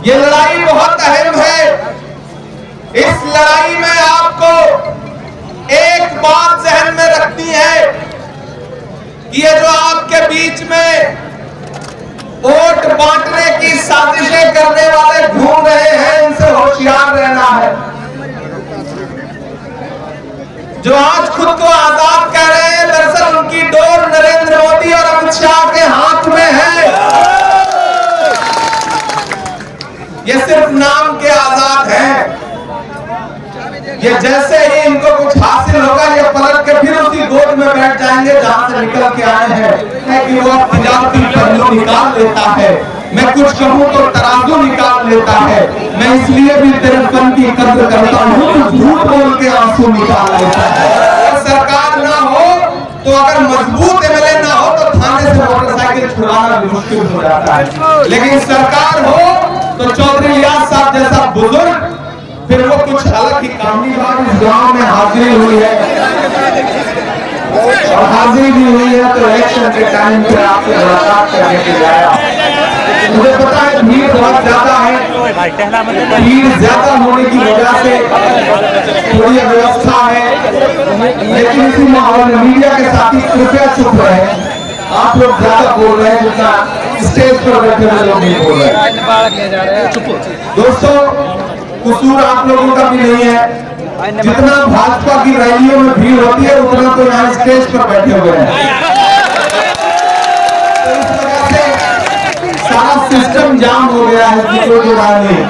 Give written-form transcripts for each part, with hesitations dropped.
ये लड़ाई बहुत अहम है। इस लड़ाई में आपको एक बात जहन में रखनी है कि ये जो आपके बीच में वोट बांटने की साजिशें करने वाले घूम रहे हैं, इनसे होशियार रहना है। जो आज खुद को आजाद कह रहे हैं, दरअसल उनकी डोर नरेंद्र मोदी और अमित शाह के हाथ में है। ये सिर्फ नाम के आजाद हैं। ये जैसे ही इनको कुछ हासिल होगा, ये पलट के फिर उसी गोद में बैठ जाएंगे जहां से निकल के आए हैं। कि वो तिजारती पहलू निकाल लेता है, मैं कुछ कहूं तो तराजू निकाल लेता है। मैं इसलिए भी तेरे फन की कद्र करता हूं, तो झूठ बोल के आंसू निकाल लेता है। अगर सरकार ना हो तो, अगर मजबूत एमएलए ना हो तो थाने से मोटरसाइकिल छुड़ाना भी मुश्किल हो जाता है। लेकिन सरकार हो तो चौधरी इलियास साहब जैसा बुजुर्ग, फिर वो कुछ अलग ही कामनी बात इस गांव में हाजिरी हुई है, और हाजिरी भी हुई है तो इलेक्शन के टाइम पे आपसे मुलाकात करने के लिए आया। मुझे पता है भीड़ बहुत ज्यादा है, भीड़ ज्यादा होने की वजह से थोड़ी अव्यवस्था है, लेकिन इसी माहौल में मीडिया के साथी कृपया चुप रहे। आप लोग ज्यादा बोल रहे हैं जितना स्टेज पर बैठे हुए लोग नहीं बोल रहे हैं। दोस्तों, कसूर आप लोगों का भी नहीं है। जितना भाजपा की रैलियों में भीड़ होती है, उतना तो यहाँ स्टेज पर बैठे हुए हैं। तो इस वजह से सारा सिस्टम जाम हो गया है, कोई जो राय नहीं।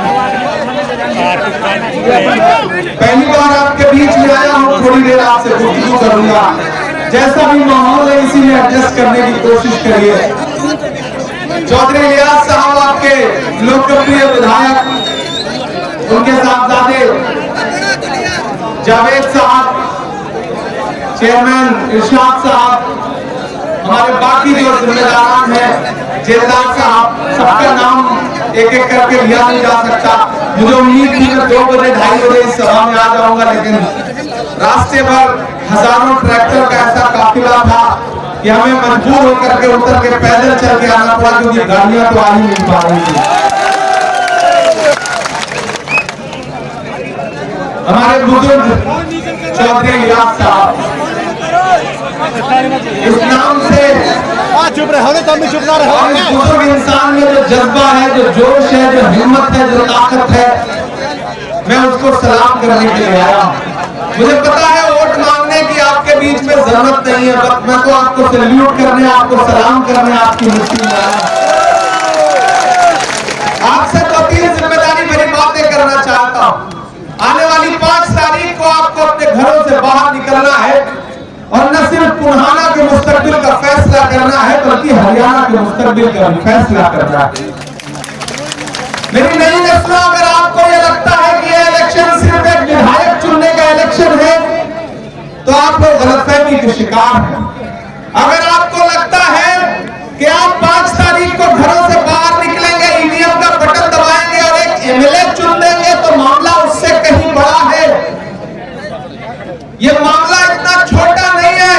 पहली बार आपके बीच में आया हूँ, थोड़ी देर आपसे गुफ्तगू करूंगा। जैसा भी माहौल है इसीलिए एडजस्ट करने की कोशिश करिए। चौधरी इलियास साहब आपके लोकप्रिय विधायक, उनके साहबजादे जावेद साहब, चेयरमैन इरशाद साहब, हमारे बाकी जो जिम्मेदारान हैं, जेलदार साहब, सबका नाम एक एक करके लिया नहीं जा सकता। मुझे उम्मीद थी मैं 2 बजे 2:30 बजे इस सभा में आ जाऊंगा, लेकिन रास्ते पर हजारों ट्रैक्टर का ऐसा काफिला था कि हमें मजबूर होकर के उतर के पैदल चल के आना पड़ा, क्योंकि गाड़ियां तो आ ही नहीं पा रही थी। हमारे बुजुर्ग चौधरी इलियास साहब, इस नाम से चुप रहे, तो चुप ना रहो। इस बुजुर्ग इंसान में जो जज्बा है, जो जोश है, जो हिम्मत है, जो ताकत है, मैं उसको सलाम करने के लिए आया हूँ। मुझे पता है वोट मांगने की आपके बीच में जरूरत नहीं है, बस मैं तो आपको सैल्यूट करने, आपको सलाम करने आपकी मुट्ठी में आया। आपसे 2-3 जिम्मेदारी भरी बातें करना चाहता हूँ। आने वाली 5 तारीख को आपको अपने घरों से बाहर निकलना है, और न सिर्फ पुनहाना के मुस्तकबिल का फैसला करना है, बल्कि हरियाणा के मुस्तकबिल का भी फैसला करना है। मेरी नई नस्लों, अगर आपको यह लगता है कि यह इलेक्शन सिर्फ एक विधायक चुनने का इलेक्शन है, तो आप लोग गलतफहमी के शिकार हैं। अगर आपको लगता है कि आप 5 तारीख को घरों से बाहर निकलेंगे, ईवीएम का बटन दबाएंगे और एक एमएलए चुन देंगे, तो मामला उससे कहीं बड़ा है। यह मामला इतना छोटा नहीं है।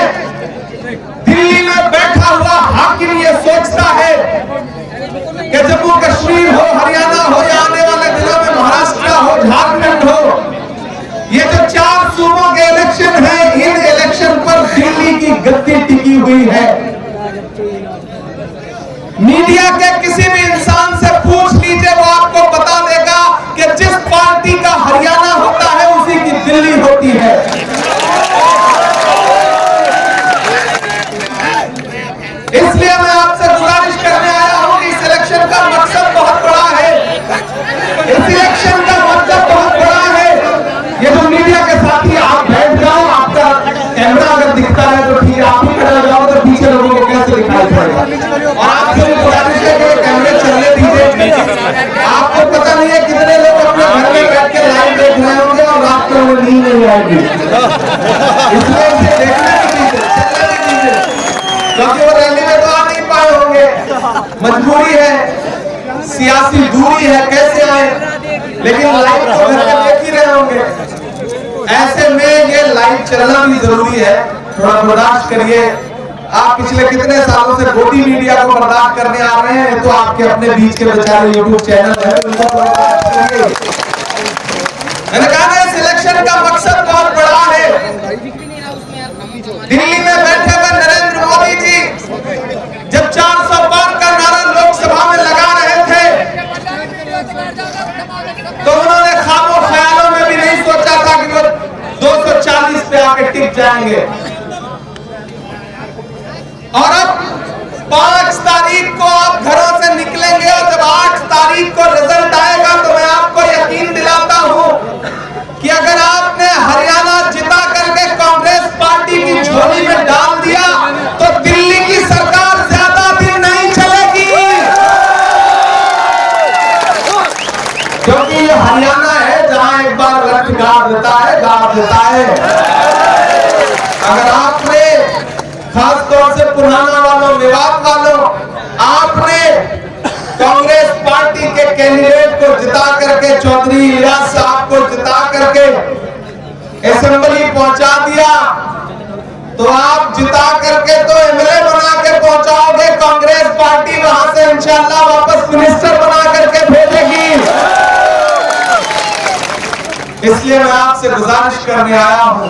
दिल्ली में बैठा हुआ हाकिम ये सोचता है कि जम्मू कश्मीर हो, हरियाणा हो, या आने वाले दिनों में महाराष्ट्र हो, झारखंड हो, ये जो 4 सूबों के इलेक्शन हैं, इन इलेक्शन पर दिल्ली की गद्दी टिकी हुई है। मीडिया के किसी भी इंसान से पूछ लीजिए, वो आपको बता देगा कि जिस पार्टी का हरियाणा होता है, उसी की दिल्ली होती है। इसलिए मैं आपसे गुजारिश करने आया हूं कि इस इलेक्शन का मकसद बहुत बड़ा है। इस इलेक्शन का मकसद बहुत बड़ा है। ये जो मीडिया के साथी, आप बैठ जाओ, आपका कैमरा अगर दिखता है तो ठीक है, आप ही खड़ा जाओ, तो पीछे लोगों को कैसे दिखाई पड़ेगा। और आपसे भी गुजारिश है कि कैमरे चलने दीजिए। आपको पता नहीं है कितने लोग अपने घर में बैठ के लाइव देख रहे होंगे और रात को वो नींद नहीं आएगी, इसलिए इसे देखने दीजिए, चलने दीजिए, क्योंकि वो रैली में तो आ नहीं पाए होंगे, मजबूरी है, सियासी दूरी है, कैसे आए, लेकिन लाइव तो घर में देख ही रहे होंगे। ऐसे में ये लाइव चलना भी जरूरी है, थोड़ा बर्दाश्त करिए। आप पिछले कितने सालों से गोदी मीडिया को बर्बाद करने आ रहे हैं, तो आपके अपने बीच के बेचारे यूट्यूब चैनल है। मैंने कहा ना, इस इलेक्शन का मकसद बहुत बड़ा है। दिल्ली में बैठे हुए नरेंद्र मोदी जी जब 400 पार का नारा लोकसभा में लगा रहे थे, तो उन्होंने ख्वाबों ख्यालों में भी नहीं सोचा था कि वो 240 पे आके टिक जाएंगे। और अब 5 तारीख को आप घरों से निकलेंगे और जब 8 तारीख को रिजल्ट आएगा तो मैं आपको यकीन दिलाता हूं कि अगर आपने हरियाणा जिता करके कांग्रेस पार्टी की झोली में डाल दिया तो दिल्ली की सरकार ज्यादा दिन नहीं चलेगी, क्योंकि ये हरियाणा है जहां एक बार रक्त गाड़ देता है। अगर आपने खास तौर से पुराना वालों, मेवात वालों, आपने कांग्रेस पार्टी के कैंडिडेट को जिता करके, चौधरी इलियास साहब को जिता करके असेंबली पहुंचा दिया, तो आप जिता करके तो एमएलए बना के पहुंचाओगे, कांग्रेस पार्टी वहां से इंशाल्लाह वापस मिनिस्टर बना करके भेजेगी। इसलिए मैं आपसे गुजारिश करने आया हूं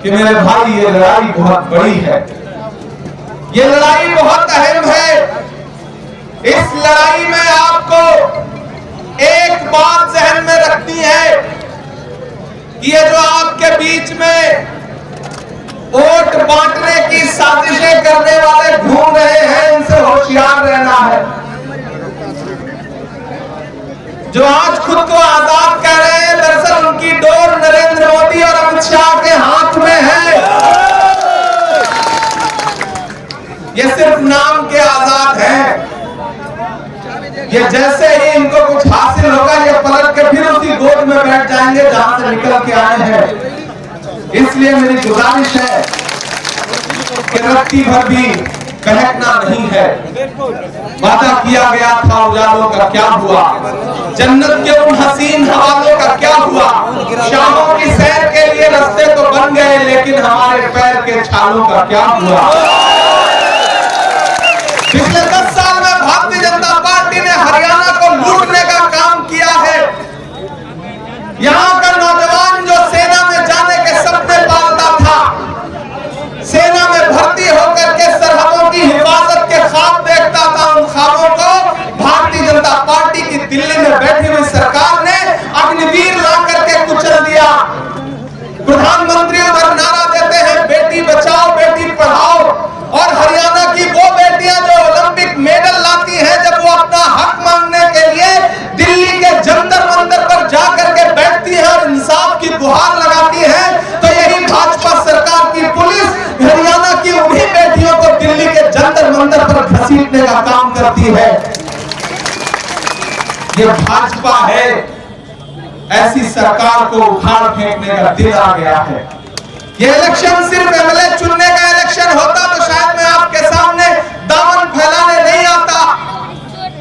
कि मेरे भाई, ये लड़ाई बहुत बड़ी है, ये लड़ाई बहुत अहम है। इस लड़ाई में आपको एक बात जहन में रखनी है कि ये जो आपके बीच में वोट बांटने की साजिशें करने वाले घूम रहे हैं, इनसे होशियार रहना है। जो आज खुद को आजाद कह रहे हैं, दरअसल उनकी डोर नरेंद्र मोदी और अमित शाह के हाथ में है। ये सिर्फ नाम के आजाद हैं। ये जैसे ही इनको कुछ हासिल होगा, ये पलट के फिर उसी गोद में बैठ जाएंगे जहां से निकल के आए हैं। इसलिए मेरी गुजारिश है कि रत्ती भर भी बहकना नहीं है। वादा किया गया था उजालों का क्या हुआ, जन्नत के उन हसीन हवालों का क्या हुआ। शामों की सैर के लिए रास्ते तो बन गए, लेकिन हमारे पैर के छालों का क्या हुआ। पिछले 10 साल में भारतीय जनता पार्टी ने हरियाणा को लूटने का काम किया है। यहाँ का नौजवान जो सेना में जाने के सपने पालता था, सेना में भर्ती होकर के सरहदों की हिफाजत के ख्वाब देखता था, उन ख्वाबों को भारतीय जनता पार्टी की दिल्ली में बैठी हुई सरकार ने अग्निवीर ला करके कुचल दिया। प्रधानमंत्री उधर नारा देते हैं बेटी बचाओ बेटी पढ़ाओ, और हरियाणा की वो बेटियां जो ओलंपिक मेडल लाती हैं, जब वो अपना हक मांगने के लिए दिल्ली के जंतर मंतर पर जाकर के बैठती है और इंसाफ की गुहार लगाती है, तो यही भाजपा सरकार की पुलिस हरियाणा की उन्हीं बेटियों को दिल्ली के जंतर मंतर पर घसीटने का काम करती है। ये भाजपा है, ऐसी सरकार को उखाड़ फेंकने का दिन आ गया है। ये इलेक्शन सिर्फ एमएलए चुनने का इलेक्शन होता तो शायद मैं आपके सामने दामन फैलाने नहीं आता।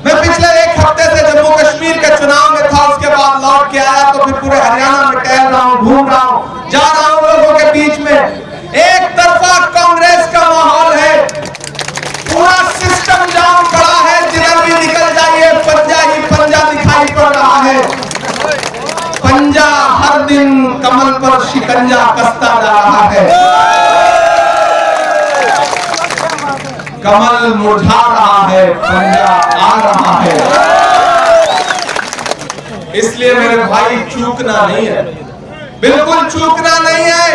मैं पिछले 1 हफ्ते से जम्मू कश्मीर के चुनाव में था, उसके बाद लौट के आया, तो फिर पूरे हरियाणा में टहल रहा हूं, घूम रहा हूं, जा रहा हूं लोगों के बीच में। एक तरफा कांग्रेस का माहौल है, पूरा सिस्टम जाम पड़ा है, जिधर भी निकल जाइए पंजा ही पंजा दिखाई पड़ रहा है। पंजा हर दिन कमल पर शिकंजा कसता जा रहा है, कमल मुरझा रहा है, पंजा आ रहा है। इसलिए मेरे भाई चूकना नहीं है, बिल्कुल चूकना नहीं है।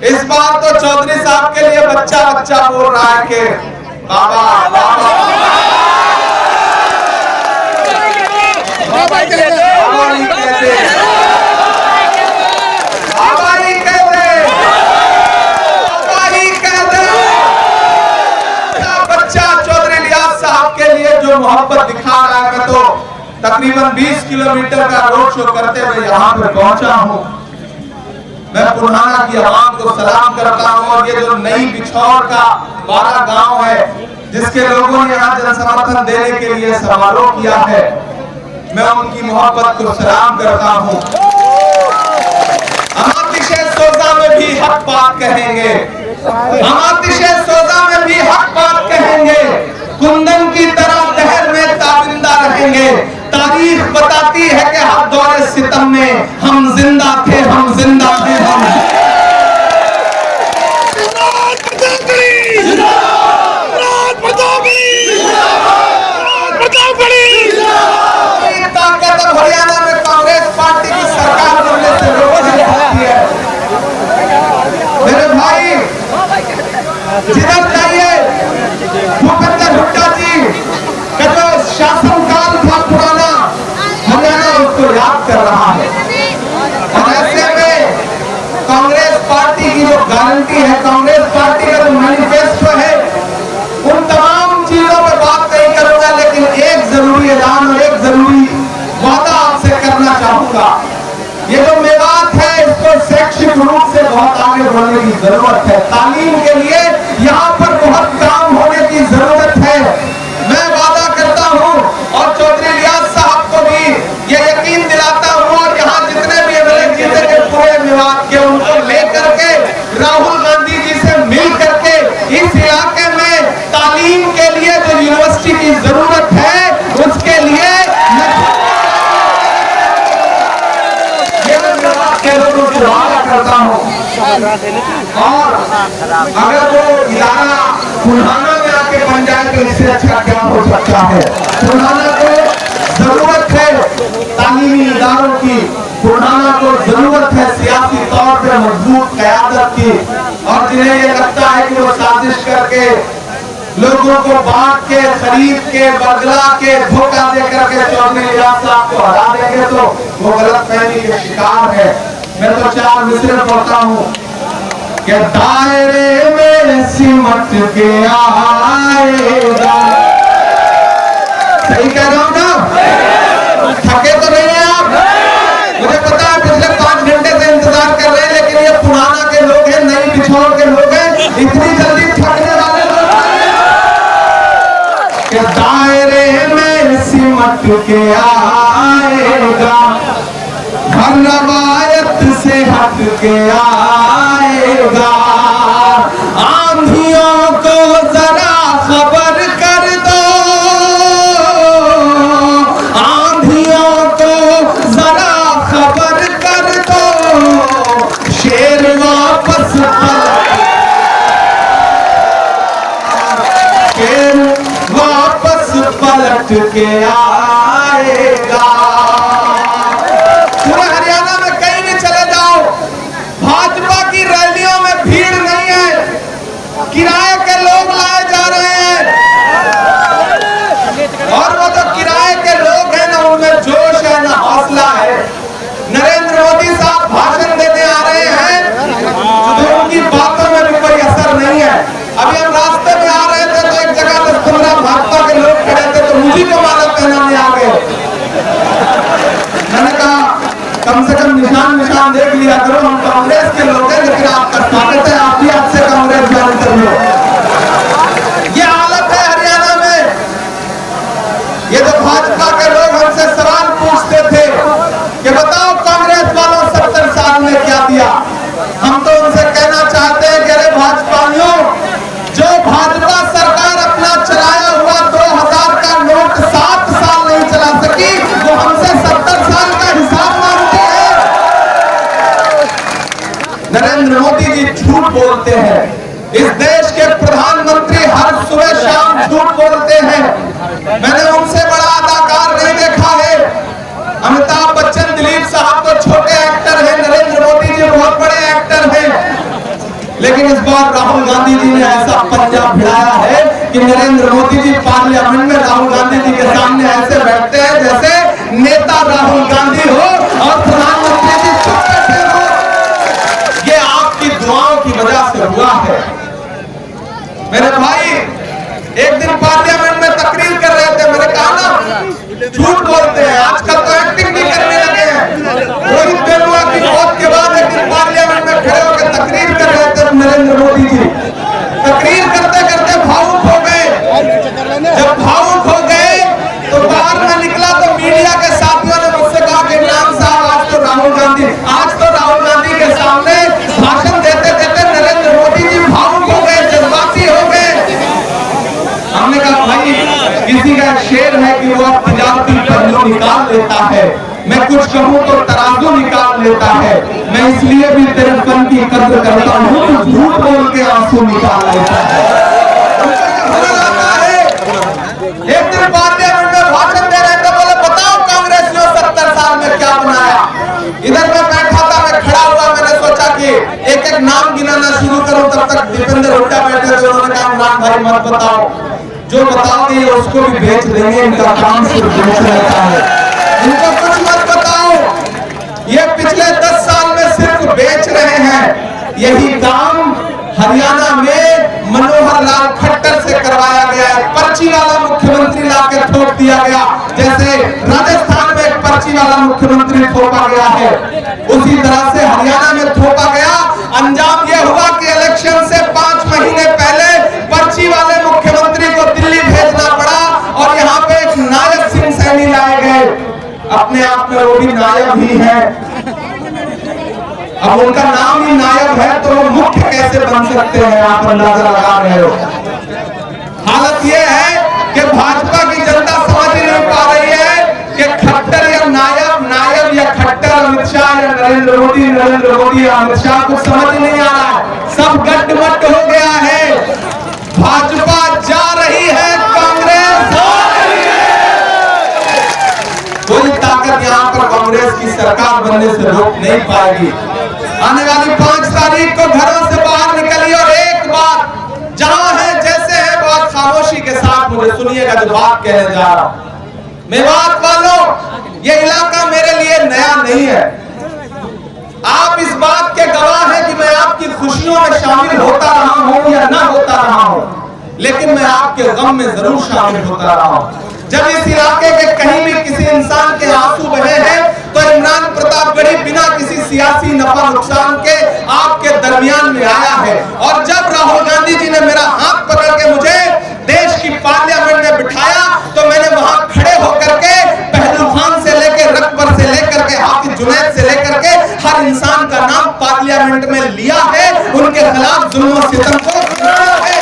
इस बार तो चौधरी साहब के लिए बच्चा बच्चा बोल रहा है कि बाबा बाबा मोहब्बत दिखा रहा है। मैं तो तकरीबन 20 किलोमीटर का रोड शो करते हुए यहाँ पे पहुंचा हूँ। मैं पुराना की आवाम को सलाम करता हूँ, और ये जो नई बिछौर का 12 गांव है, जिसके लोगों ने यहाँ जन समर्थन देने के लिए समारोह किया है, मैं उनकी मोहब्बत को सलाम करता हूँ। हम सोजा में भी हक बात कहेंगे, हम आतिशे सोजा में भी हक बात कहेंगे, कुंदन की तरह दहर में ताबिंदा रहेंगे। तारीख बताती है कि हर दौरे सितम में हम जिंदा थे, हम जिंदा थे, हम ताकत अब हरियाणा में कांग्रेस पार्टी की सरकार बनने से रोक रही है। मेरे भाई जिधर जाइए भूपेंद्र हुड्डा जी का जो शासनकाल था पुराना, हरियाणा उसको याद कर रहा है। और ऐसे में कांग्रेस पार्टी की जो गारंटी है, कांग्रेस पार्टी का जो मैनिफेस्टो है, उन तमाम चीजों पर बात नहीं करूंगा, लेकिन एक जरूरी ऐलान और एक जरूरी वादा आपसे करना चाहूंगा। ये जो मेवात है, इसको शैक्षिक रूप से बहुत आगे बढ़ने की जरूरत है। तालीम के लिए यहाँ पर बहुत काम होने की जरूरत है। मैं वादा करता हूँ और चौधरी रियाज साहब को भी ये यकीन दिलाता हूँ, और यहाँ जितने भी एमएलए जीतेंगे पूरे मेवात के, उनको लेकर के राहुल गांधी जी से मिल करके इस इलाके में तालीम के लिए जो यूनिवर्सिटी की जरूरत है, उसके लिए वादा करता हूँ। और अगर वो इदारा पुराना में आके बन जाए तो इससे अच्छा क्या हो सकता है। पुराना को जरूरत है तालीमी इदारों की, पुराना को जरूरत है सियासी तौर पे मजबूत क़यादत की। और जिन्हें ये लगता है कि वो साजिश करके लोगों को बांट के, खरीद के, बदला के, धोखा देकर के चौधरी रियाज साहब को हरा देंगे, तो वो गलतफहमी के शिकार है। मैं तो 4 मिसरे पढ़ता हूँ कि दायरे में सिमट के आएगा। सही कह रहा हूँ ना? थके तो नहीं है आप? मुझे पता है पिछले 5 घंटे से इंतजार कर रहे हैं, लेकिन ये पुराना के लोग हैं, नई पिछोड़ के लोग हैं, इतनी जल्दी थकने वाले लोग कि दायरे में सिमट के आएगा, हर रवायत से हट के आएगा। आंधियों को जरा खबर कर दो, आंधियों को जरा खबर कर दो, शेर वापस पलट, शेर वापस पलट के आएगा। पूरे हरियाणा में कहीं भी चले जाओ, भाजपा की रैलियों में भीड़ नहीं है, किराए के लोग लाए जा रहे हैं। और वो जो किराए के लोग हैं ना, उनमें जोश है ना हौसला है। नरेंद्र मोदी साहब भाषण देने आ रहे हैं तो उनकी बातों में भी कोई असर नहीं है। अभी हम रास्ते में आ रहे थे तो एक जगह 10-15 भाजपा के लोग खड़े थे, तो मुझे को माला पहनाने आ गए। मैंने कहा कम से कम निशान देख लिया करो, हम कांग्रेस के लोग हैं, लेकिन आपका स्वागत है, आप भी आपसे कांग्रेस ज्वाइन कर लो। ये हालत है हरियाणा में। ये जो भाजपा के लोग हमसे सवाल पूछते थे कि बताओ कांग्रेस वालों 70 साल में क्या दिया, हम तो उनसे कहना चाहते हैं कि अरे भाजपाइयों, जो भाजपा सरकार अपना चलाया हुआ 2000 का नोट 7 साल नहीं चला सकी, वो हमसे 70 साल का हिसाब मांगते हैं। नरेंद्र मोदी जी झूठ बोलते हैं, इस देश के प्रधानमंत्री हर सुबह शाम झूठ बोलते हैं। मैंने उनसे बड़ा अदाकार नहीं देखा है। अमिताभ बच्चन, दिलीप साहब तो छोटे एक्टर हैं, नरेंद्र मोदी जी बहुत बड़े एक्टर हैं। लेकिन इस बार राहुल गांधी जी ने ऐसा पंजा भिड़ाया है कि नरेंद्र मोदी जी पार्लियामेंट में राहुल गांधी जी के सामने ऐसे बैठते हैं जैसे नेता राहुल गांधी हो और प्रधानमंत्री जी चुप बैठे हो। ये आपकी दुआओं की वजह से हुआ है। मेरे भाई एक दिन पार्लियामेंट में तकरीर कर रहे थे, मैंने कहा ना झूठ बोलते हैं, आजकल तो एक्टिंग भी करने लगे हैं। रोहित वेमुला की मौत के बाद एक दिन पार्लियामेंट में खड़े होकर तकरीर कर रहे थे नरेंद्र मोदी जी। तकरीर करते करते भावुक हो गए। जब भावुक हो गए तो बाहर में निकला तो मीडिया के साथियों ने मुझसे कहा कि इमरान साहब आज तो राहुल गांधी के सामने भाषण देते देते नरेंद्र मोदी जी भावुक तो निकाल लेता है, मैं कुछ कहूँ तो तराजू निकाल लेता है, मैं इसलिए भी तेरे फन की कद्र करता हूँ, तो झूठ बोल के आंसू निकाल लेता है। एक दिन पार्लियामेंट में भाषण दे रहे थे, बोले बताओ कांग्रेसियों 70 साल में क्या बनाया। इधर मैं बैठा था, मैं खड़ा हुआ, मैंने सोचा कि एक एक नाम गिनाना शुरू करूं, तब तक दीपेंद्र हुड्डा बैठे थे, उन्होंने कहा इमरान भाई मत बताओ, जो बताओगे उसको भी बेच देंगे, इनका काम सिर्फ बेचने का है, इनको कुछ मत बताओ। ये पिछले 10 साल में सिर्फ बेच रहे हैं। यही काम हरियाणा में मनोहर लाल खट्टर से करवाया गया है, पर्ची वाला मुख्यमंत्री लाके ठोक दिया गया, जैसे राजस्थान में एक पर्ची वाला मुख्यमंत्री थोपा गया है, उसी तरह से हरियाणा में थोपा गया। अंजाम यह हुआ कि इलेक्शन से 5 महीने पहले पर्ची वाले मुख्यमंत्री को दिल्ली भेजना पड़ा और यहाँ पे एक नायब सिंह सैनी लाए गए, अपने आप में वो भी नायब ही है। अब उनका नाम ही नायब है तो वो मुख्य कैसे बन सकते हैं, आप अंदाजा लगा रहे हो। हालत ये है कि भाजपा की जनता समझ ही नहीं पा रही है कि खट्टर या नायब, नायब या खट्टर, अमित शाह या नरेंद्र मोदी, नरेंद्र मोदी या अमित शाह, कुछ समझ ही नहीं आ रहा है, सब गड्ढमड्ढ हो गया है। भाजपा जा रही है, कांग्रेस आ रही है। कोई ताकत यहाँ पर कांग्रेस की सरकार बनने से रोक नहीं पाएगी। आने वाली 5 तारीख को घरों से बाहर निकलिए और एक बात जहां है जैसे है, बहुत खामोशी के साथ मुझे सुनिएगा जो बात कहने जा रहा हूं। मेवात वालों, ये इलाका मेरे लिए नया नहीं है, आप इस बात के गवाह हैं कि मैं आपकी खुशियों में शामिल होता रहा हूं या ना होता रहा हूं, लेकिन मैं आपके गम में जरूर शामिल होता रहा हूं। जब इस इलाके के कहीं भी किसी इंसान के आंसू बहे हैं तो इमरान प्रतापगढ़ी बिना किसी सियासी नफा नुकसान के आपके दरमियान में आया है। और जब राहुल गांधी जी ने मेरा हाथ पकड़ के मुझे देश की पार्लियामेंट में बिठाया तो मैंने वहां खड़े होकर के पहलू खान से लेकर रकबर से लेकर के हाफिज जुनैद से लेकर के हर इंसान का नाम पार्लियामेंट में लिया है, उनके खिलाफ जुल्म और सितम को गिनाया है।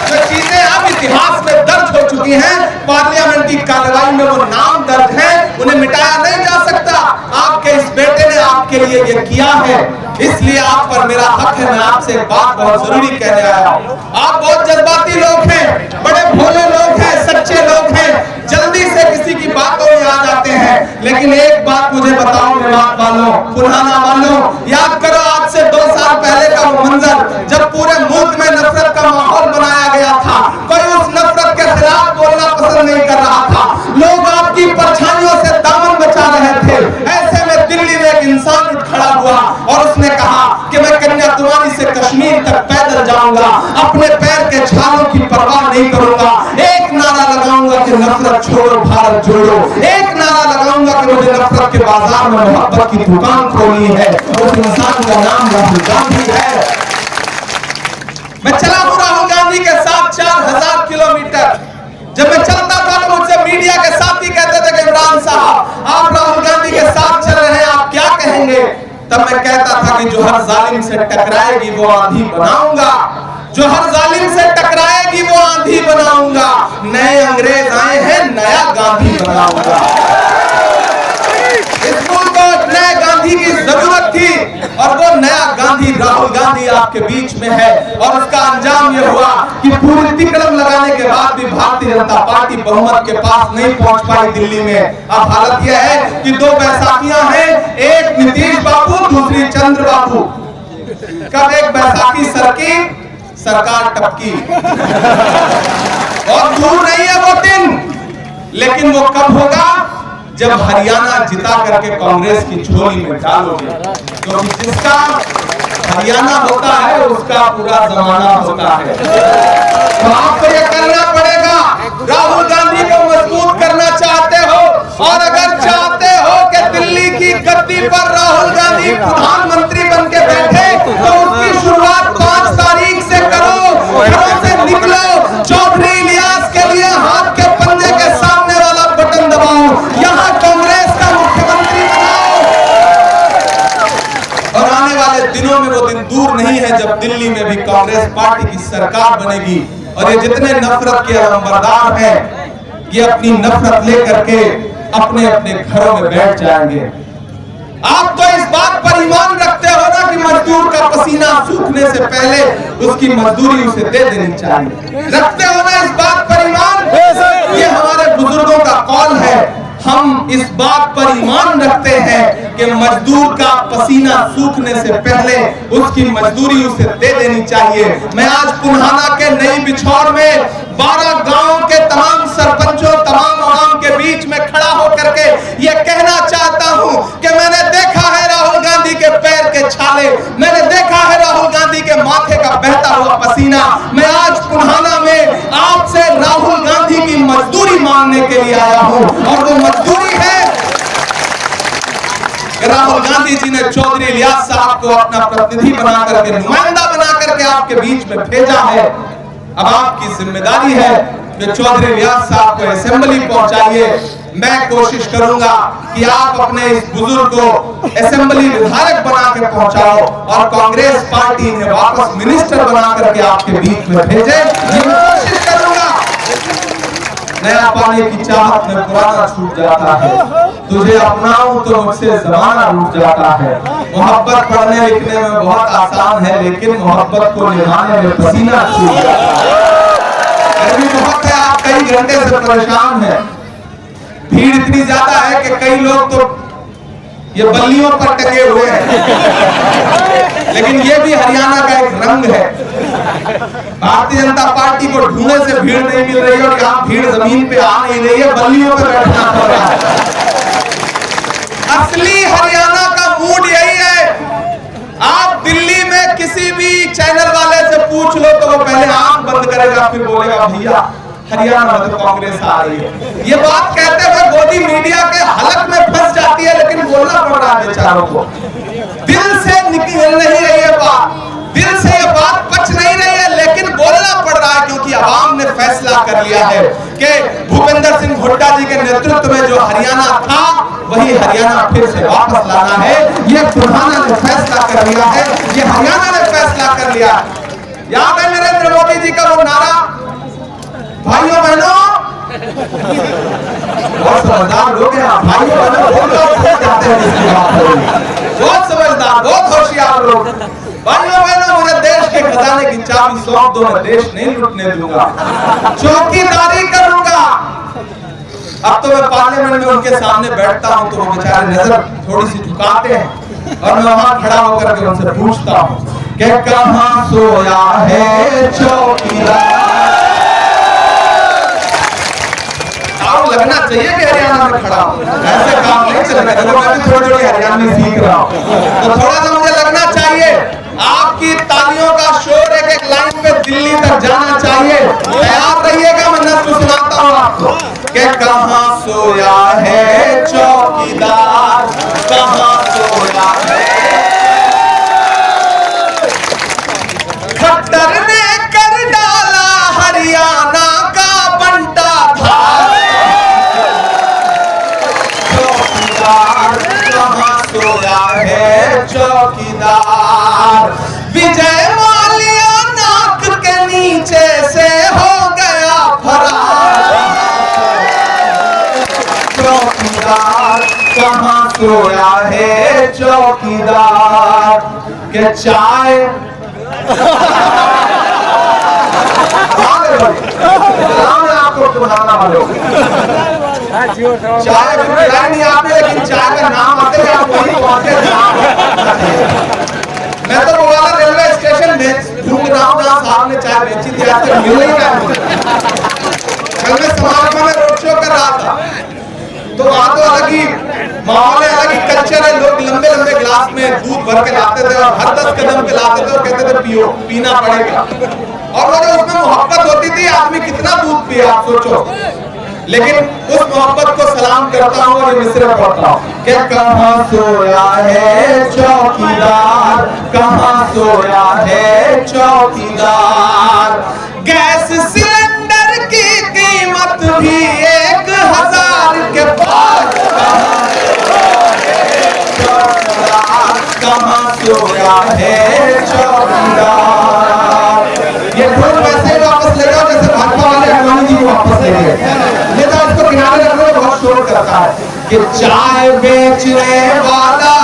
जो चीजें अब इतिहास में दर्ज हो चुकी हैं, पार्लियामेंट की कार्रवाई में वो नाम दर्ज है, उन्हें मिटाया नहीं जा सकता। आपके इस बेटे ने आपके लिए ये किया है, इसलिए आप पर मेरा हक है, मैं आपसे एक बात बहुत जरूरी कहने आया हूं। आप बहुत जज्बाती लोग हैं, बड़े भोले लोग हैं, सच्चे लोग हैं, जल्दी से किसी की बातों में आ जाते हैं, लेकिन एक बात मुझे बताओ मेवात वालों, पुराना वालों, याद करो आज से 2 साल पहले का वो मंजर जब पूरे मुल्क में नफरत का माहौल बनाया गया था, कोई उस नफरत के खिलाफ बोलना पसंद नहीं कर रहा था, लोग आपकी परछाइयों से दामन बचा रहे थे। ऐसे में दिल्ली में एक इंसान उठ खड़ा हुआ और उसने कहा कि मैं कन्याकुमारी से कश्मीर तक पैदल जाऊंगा, अपने पैर के छालों की परवाह नहीं करूंगा, एक नारा लगाऊंगा कि नफरत छोड़ो भारत जोड़ो, एक नारा लगाऊंगा कि मुझे नफरत के बाजार में मोहब्बत की दुकान खोलनी है। उस इंसान का नाम राहुल गांधी है। मैं चला हूं राहुल गांधी के साथ 4000 किलोमीटर। जब मैं चलता था तो मुझसे मीडिया के साथी कहते थे कि इमरान साहब आप राहुल गांधी के साथ चल रहे हैं, आप क्या कहेंगे? तब मैं कहता था कि जो हर जालिम से टकराएगी वो आंधी बनाऊंगा, जो हर जालिम से टकराएगी वो आंधी बनाऊंगा, नए अंग्रेज आए हैं नया गांधी बनाऊंगा। इस मुल्क को नए गांधी की जरूरत थी और वो नया गांधी राहुल गांधी आपके बीच में है। और उसका अंजाम ये हुआ कि पूरी तिकड़म लगाने के बाद भी भारतीय जनता पार्टी बहुमत के पास नहीं पहुंच पाई दिल्ली में। अब हालत यह है कि 2 बैसाखियां हैं, एक नीतीश बाबू, दूसरी चंद्र बाबू। कब एक बैसाखी सरकी, सरकार टपकी और दूर नहीं है वो दिन, लेकिन वो कब होगा जब हरियाणा जिता करके कांग्रेस की झोली में डालोगे, क्योंकि जिसका हरियाणा होता है उसका पूरा जमाना होता है। तो आपको ये करना पड़ेगा। राहुल गांधी को मजबूत करना चाहते हो और अगर चाहते हो कि दिल्ली की गद्दी पर राहुल गांधी प्रधानमंत्री बन के बैठे तो उसकी शुरुआत 5 तारीख से करो, घरों से निकलो, चौधरी इलियास के लिए हाथ के पंजे के सामने वाला बटन दबाओ, यहाँ कांग्रेस का मुख्यमंत्री बनाओ। और आने वाले दिनों में वो दिन दूर नहीं है जब दिल्ली में भी कांग्रेस पार्टी की सरकार बनेगी और ये जितने नफरत के अलंबरदार हैं ये अपनी नफरत लेकर के अपने अपने घरों में बैठ जाएंगे। आप तो इस बात पर ईमान रखते हो ना कि मजदूर का पसीना सूखने से पहले उसकी मजदूरी उसे दे देनी चाहिए। रखते हो ना इस बात पर ईमान? ये हमारे बुजुर्गों का कौल है। हम इस बात पर ईमान रखते हैं कि मजदूर का पसीना सूखने से पहले उसकी मजदूरी उसे दे देनी चाहिए। मैं आज पुन्हाना के नई बिछौर में 12 गांव के तमाम सरपंचों, तमाम आवाम के बीच में खड़ा होकर के ये कहना चाहता हूं कि मैंने देखा है राहुल गांधी के पैर के छाले, मैंने देखा है राहुल गांधी के माथे का बहता हुआ पसीना। मैं आज पुन्हाना में आपसे राहुल गांधी की मजदूरी मांगने के लिए आया हूं, और वो मजदूरी है राहुल गांधी जी ने चौधरी इलियास साहब को अपना प्रतिनिधि बना करके, नुमाइंदा बना करके आपके बीच में भेजा है। अब आपकी जिम्मेदारी है कि चौधरी इलियास साहब को असेंबली पहुंचाइए। मैं कोशिश करूंगा कि आप अपने इस बुजुर्ग को असेंबली विधायक बना के पहुंचाओ और कांग्रेस पार्टी इन्हें वापस मिनिस्टर बना करके आपके बीच में भेजे। ये मैं कोशिश करूंगा। नया पाने की चाहत में पुराना छूट जाता है, तुझे अपनाऊं तो मुझसे जमाना रूठ जाता है। मोहब्बत पढ़ने लिखने में बहुत आसान है, लेकिन मोहब्बत को निभाने में पसीना छूट जाता है। गर्मी बहुत है, आप कई घंटे से परेशान हैं। भीड़ इतनी ज्यादा है कि कई लोग तो ये बल्लियों पर टंगे हुए हैं। लेकिन ये भी हरियाणा का एक रंग है। भारतीय जनता पार्टी को ढूंढने से भीड़ नहीं मिल रही है और यहाँ भीड़ जमीन पे आ नहीं रही है, बल्लियों पे बैठना पड़ रहा है। असली हरियाणा का मूड यही है। आप दिल्ली में किसी भी चैनल वाले से पूछ लो तो वो पहले आंख बंद करेगा, फिर बोलेगा भैया हरियाणा में तो कांग्रेस आ रही है। ये बात कहते हुए मोदी मीडिया के हलक में फंस जाती है, लेकिन बोलना पड़ रहा है बेचारों को। दिल से निकल नहीं रही है बात, दिल से ये बात पच नहीं रही है, लेकिन बोलना पड़ रहा है क्योंकि आवाम ने फैसला कर लिया है कि भूपेंद्र सिंह हुड्डा जी के नेतृत्व में जो हरियाणा था वही हरियाणा फिर से वापस लाना है। ये पुराना ने फैसला कर लिया है, ये हरियाणा ने फैसला कर लिया। याद है नरेंद्र मोदी जी का वो नारा, भाइयों बहनों, बहुत समझदार लोग हैं आप, भाइयों बहनों जाते हैं, बहुत समझदार, बहुत होशियार लोग। भाइयों बहनों, मुझे देश के खजाने की चाबी सौंप दो, मैं देश नहीं लूटने दूंगा, चौकीदारी करूंगा। अब तो मैं पार्लियामेंट में उनके सामने बैठता हूं तो वो बेचारे नजर थोड़ी सी झुकाते हैं और मैं वहां खड़ा होकर के उनसे पूछता हूं कि कहां सोया है चौकीदार। लगना चाहिए कि हरियाणा में खड़ा हूं, ऐसे काम नहीं चलेगा। देखो मैं भी थोड़ी थोड़ी हरियाणवी सीख रहा हूं, तो थोड़ा सा मुझे लगना चाहिए। आपकी तालियों का शोर एक एक लाइन पे दिल्ली तक जाना चाहिए। तैयार रहिएगा, मैं नज़्म सुनाता हूं आपको कि कहां सोया है चौकीदार, कहां सोया है। खट्टर ने कर डाला हरियाणा का बंटा धार, कहां सोया है चौकीदार। विजय माल्या नाक के नीचे से हो गया फरार, चौकीदार कहां सोया है चौकीदार। के चाय आपको तुम्हारा वालों चाय नहीं आते, लेकिन चाय का नाम आते हैं आप वही पहुंचे। मैं तो वाला रेलवे स्टेशन में ढूंढ रहा हूँ जहाँ साहब ने चाय बेची थी, आज तक मिल ही रहा है मुझे। कल मैं समारोह में रोड शो कर रहा था तो वहां तो अलग ही माहौल है, अलग ही कल्चर है। लोग लंबे लंबे गिलास में दूध भर के लाते थे और हर 10 कदम पे लाते थे और कहते थे पियो, पीना पड़ेगा। और वो जो उसमें मोहब्बत होती थी, आदमी कितना दूध पिए आप सोचो। लेकिन उस मोहब्बत को सलाम करता हूँ और ये मिसरे पढ़ता हूँ कि कहां सोया है चौकीदार, कहां सोया है चौकीदार। गैस सिलेंडर की कीमत भी 1000 के पार, कहां सोया है चौकीदार। ये खुद वैसे वापस ले जाओ जैसे भाजपा वाले हनुमान जी को वापस ले गए। इसको किनारे रख लो, बहुत शोर कर करता है कि चाय बेचने वाला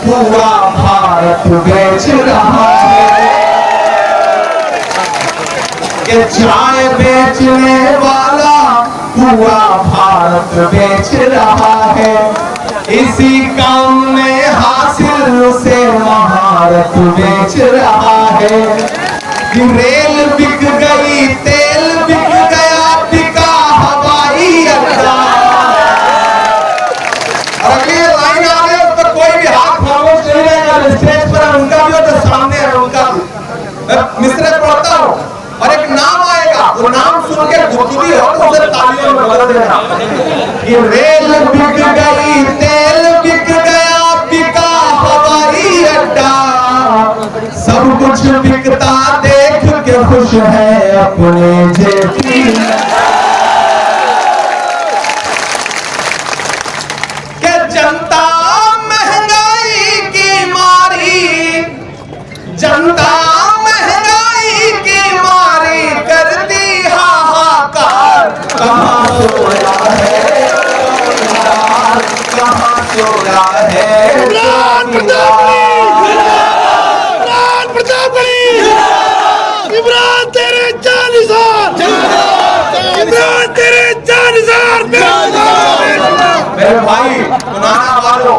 पूरा भारत बेच रहा है, कि चाय बेचने वाला पूरा भारत बेच रहा है। इसी काम में हासिल से महारत बेच रहा है। कि रेल बिक गई, तेल बिक गया, बिका हवाई अड्डा। और अगली लाइन आ गई उस पर कोई भी हाथ खामोश नहीं रहेगा। स्टेज पर उनका भी होता, सामने है उनका भी। मिसरे पढ़ता हूं और एक नाम आएगा, वो नाम सुन के गुदगुदी हो तो उसे तालियों में बदल देना। कि रेल बिक गई, तेल बिक गया, बिका हवाई अड्डा। सब कुछ बिकता देख के खुश है अपने जेबी। के जनता महंगाई की मारी, जनता महंगाई की मारी करती हाहाकार। कहाँ सोया है चौकीदार, कहाँ सोया है चौकीदार। इमरान तेरे जानिसार, इमरान तेरे जानिसार। मेरे भाई पुराना वालों,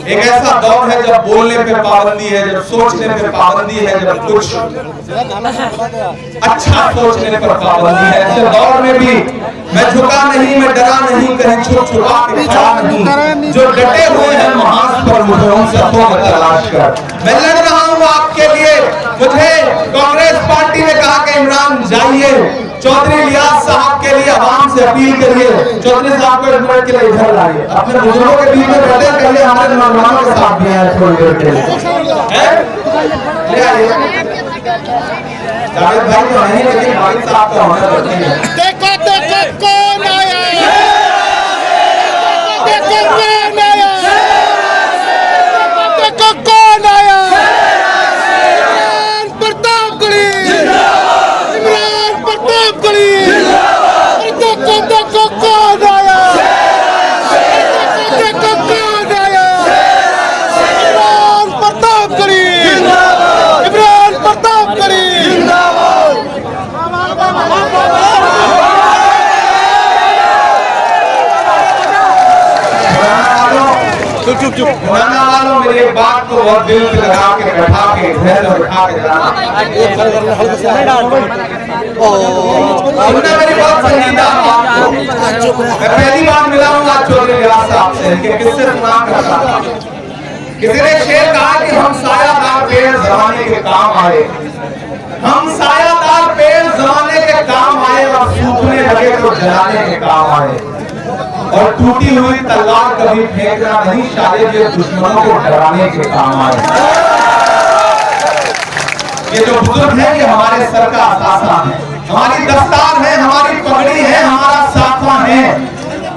एक ऐसा दौर है जब बोलने पे पाबंदी है, जब सोचने पे पाबंदी है, जब कुछ अच्छा सोचने पर पाबंदी है। ऐसे दौर में भी मैं झुका नहीं, मैं डरा नहीं, कहीं छुप छुपा के खड़ा नहीं। जो डटे हुए हैं महान पर मुझे उन सबको तलाश कर। मैं लड़ रहा हूँ आपके लिए। मुझे कांग्रेस पार्टी ने कहा कि इमरान जाइए, चौधरी इलियास साहब के लिए आवाम से अपील करिए, चौधरी साहब को एक मिनट के लिए इधर लाइए, अपने बुजुर्गों के बीच में बैठे, करिए हमारे नौजवानों के साथ भी आए थोड़ी देर के लिए। ले आइए जावेद भाई तो नहीं, लेकिन वालिद साहब का होना जरूरी है। देखो देखो कौन आया, देखो कौन आया, देखो कौन आया। इमरान प्रतापगढ़ी, इमरान प्रतापगढ़ी। देखो देखो कौन आया, देखो कौन आया। इमरान प्रतापगढ़ी, इमरान प्रतापगढ़ी। चुप चुप पुराना वालों, मेरी बात को बहुत दिल से लगा के बैठा के धैर्य बैठा के जाना। सुनना मेरी बात संजीदा आपको। मैं पहली बार मिला हूँ आज चौधरी इलियास साहब से, कि किससे सुना करता था। किसी ने शेर कहा कि हम सायादार पेड़ जमाने के काम आए, हम सायादार पेड़ जमाने के काम आए, और सूखने लगे तो जलाने के काम आए। और टूटी हुई तलवार कभी फेंकना नहीं, शायद ये दुश्मनों को डराने के काम आए। ये जो बुजुर्ग है ये हमारे सर का असासा है, हमारी दस्तार है, हमारी पगड़ी है, हमारा साफा है।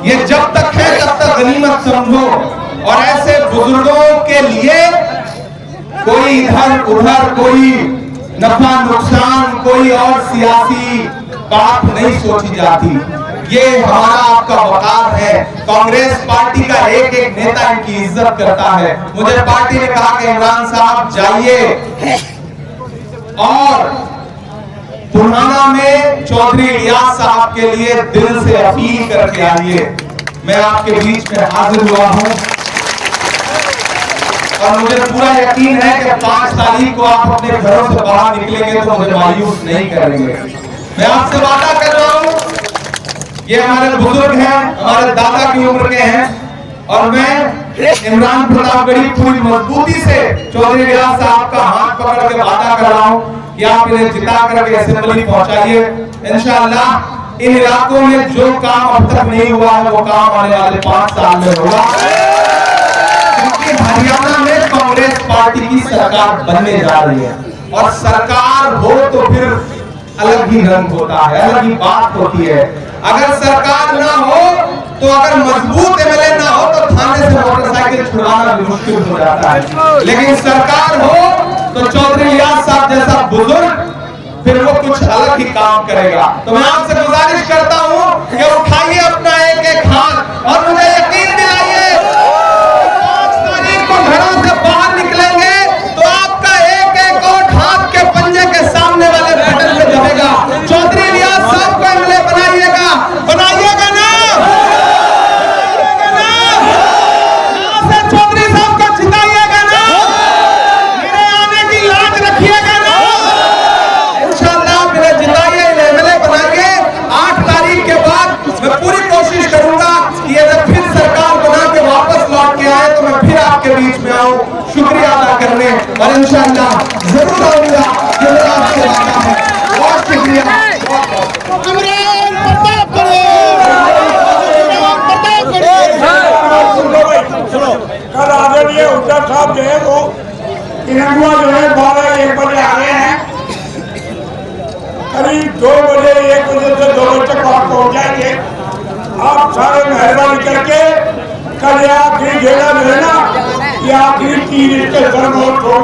ये जब तक है तब तक गनीमत समझो। और ऐसे बुजुर्गों के लिए कोई इधर उधर, कोई नफा नुकसान, कोई और सियासी बात नहीं सोची जाती। ये हमारा आपका वकार है। कांग्रेस पार्टी का एक एक नेता इनकी इज्जत करता है। मुझे पार्टी ने कहा कि इमरान साहब जाइए और पुराना में चौधरी इलियास साहब के लिए दिल से अपील करके आइए। मैं आपके बीच में हाजिर हुआ हूं और मुझे पूरा यकीन है कि 5 तारीख को आप अपने घरों से बाहर निकलेंगे तो मुझे मायूस नहीं करेंगे। मैं आपसे वादा कर रहा हूं, ये हमारे बुजुर्ग हैं, हमारे दादा की उम्र के हैं, और मैं इमरान प्रतापगढ़ी पूरी मजबूती से चौधरी इलियास साहब का हाथ पकड़ के वादा कर रहा हूं कि आप इन्हें जिता करके असेंबली पहुंचाइए। इंशाअल्लाह इन इलाकों में जो काम अब तक नहीं हुआ है वो काम आने वाले 5 साल में होगा, क्योंकि हरियाणा में कांग्रेस पार्टी की सरकार बनने जा रही है। और सरकार हो तो फिर अलग ही रंग होता है, अलग ही बात होती है। अगर सरकार ना हो तो, अगर मजबूत एमएलए ना हो तो थाने से मोटरसाइकिल छुड़ाना भी मुश्किल हो जाता है। लेकिन सरकार हो तो चौधरी इलियास साहब जैसा बुजुर्ग फिर वो कुछ अलग ही काम करेगा। तो मैं आपसे गुजारिश करता हूं कि उठाइए अपना एक एक हाथ और मुझे यकीन दिलाइए 5 तारीख को घरों से बाहर निकलेंगे तो आपका एक एक वोट हाथ के पंजे के सामने वाले बटन पे दबेगा। चौधरी इलियास साहब को एमएलए बनाइएगा ना, चौधरी साहब को जिताइएगा ना, मेरे आने की लाज रखिएगा ना। इंशाअल्लाह मेरे जिताइए, एमएलए बनाइए। 8 तारीख के बाद मैं पूरी कोशिश करूंगा कि ये जब फिर सरकार बना के वापस लौट के आए तो मैं फिर आपके बीच में आऊं शुक्रिया अदा करने, और इंशाअल्लाह जरूर आऊंगा। ये मेरा आपसे वादा है। बहुत शुक्रिया। इमरान प्रताप गढ़ी, इमरान प्रताप गढ़ी। कल आदरणीय हुड्डा साहब जो है वो तिरंगा जो है 12-1 बजे आ गए हैं। करीब 2 बजे 1 बजे से 2 बजे तक आप पहुंच जाएंगे। आप सारे मेहरबानी करके कल आखिरी घेरा जो है ना, ये आखिरी 3 इसके सर में छोड़